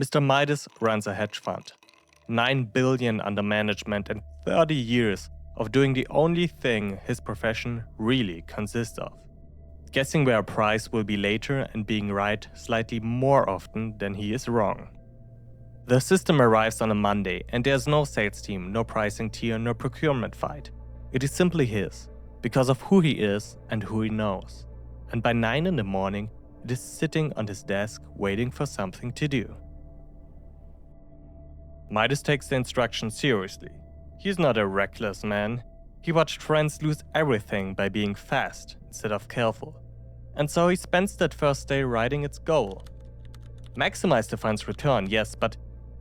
Mr. Midas runs a hedge fund. 9 billion under management and 30 years of doing the only thing his profession really consists of. Guessing where a price will be later and being right slightly more often than he is wrong. The system arrives on a Monday and there's no sales team, no pricing tier, no procurement fight. It is simply his, because of who he is and who he knows. And by 9 in the morning, it is sitting on his desk waiting for something to do. Midas takes the instructions seriously. He's not a reckless man. He watched friends lose everything by being fast instead of careful. And so he spends that first day writing its goal. Maximize the fund's return, yes, but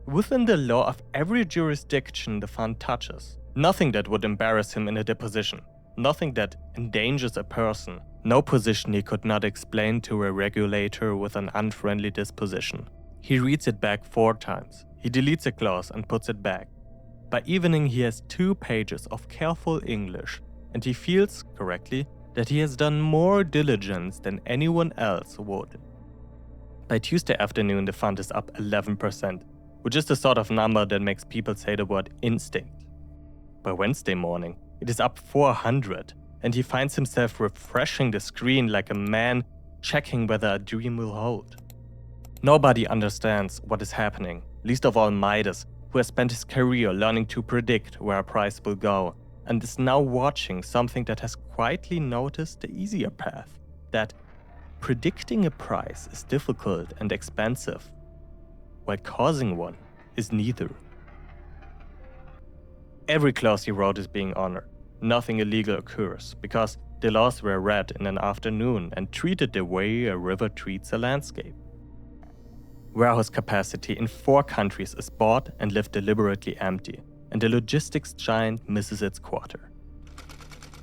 within the law of every jurisdiction the fund touches. Nothing that would embarrass him in a deposition. Nothing that endangers a person. No position he could not explain to a regulator with an unfriendly disposition. He reads it back 4 times. He deletes a clause and puts it back. By evening he has 2 pages of careful English, and he feels, correctly, that he has done more diligence than anyone else would. By Tuesday afternoon the fund is up 11%, which is the sort of number that makes people say the word instinct. By Wednesday morning it is up 400, and he finds himself refreshing the screen like a man checking whether a dream will hold. Nobody understands what is happening, least of all Midas, who has spent his career learning to predict where a price will go, and is now watching something that has quietly noticed the easier path, that predicting a price is difficult and expensive, while causing one is neither. Every clause he wrote is being honored. Nothing illegal occurs, because the laws were read in an afternoon and treated the way a river treats a landscape. Warehouse capacity in 4 countries is bought and left deliberately empty, and the logistics giant misses its quarter.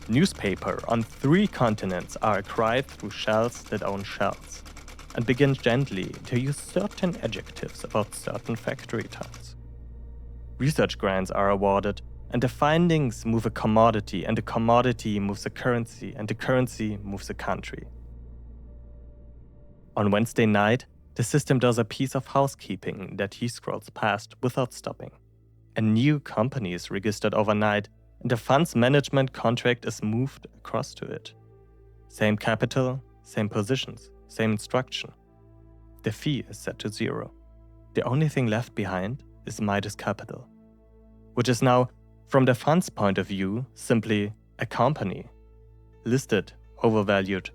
Newspaper on 3 continents are acquired through shells that own shells, and begin gently to use certain adjectives about certain factory towns. Research grants are awarded, and the findings move a commodity, and the commodity moves a currency, and the currency moves a country. On Wednesday night, the system does a piece of housekeeping that he scrolls past without stopping. A new company is registered overnight, and the fund's management contract is moved across to it. Same capital, same positions, same instruction. The fee is set to 0. The only thing left behind is Midas Capital, which is now, from the fund's point of view, simply a company. Listed, overvalued,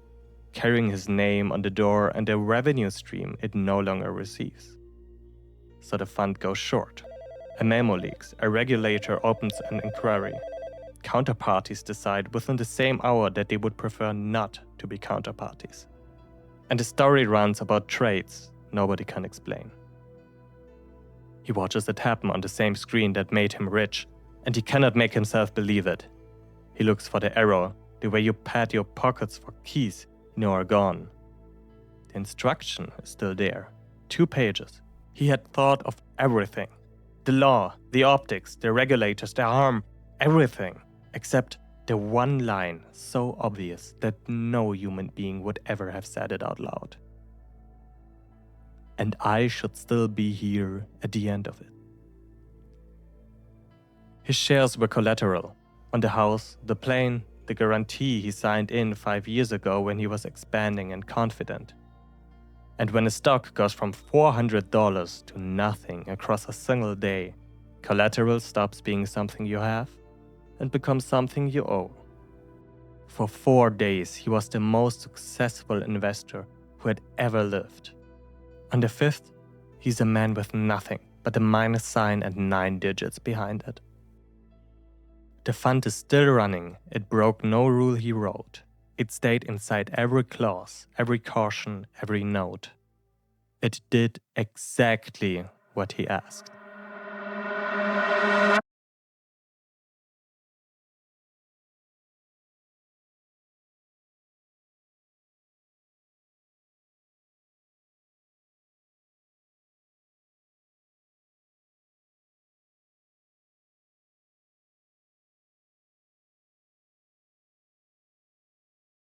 carrying his name on the door and a revenue stream it no longer receives. So the fund goes short. A memo leaks, a regulator opens an inquiry. Counterparties decide within the same hour that they would prefer not to be counterparties. And the story runs about trades nobody can explain. He watches it happen on the same screen that made him rich, and he cannot make himself believe it. He looks for the error, the way you pad your pockets for keys are gone. The instruction is still there. 2 pages. He had thought of everything. The law, the optics, the regulators, the harm, everything, except the one line so obvious that no human being would ever have said it out loud. And I should still be here at the end of it. His shares were collateral. On the house, the plane, the guarantee he signed in 5 years ago when he was expanding and confident. And when a stock goes from $400 to nothing across a single day, collateral stops being something you have and becomes something you owe. For 4 days, he was the most successful investor who had ever lived. On the 5th, he's a man with nothing but a minus sign and 9 digits behind it. The fund is still running. It broke no rule he wrote. It stayed inside every clause, every caution, every note. It did exactly what he asked.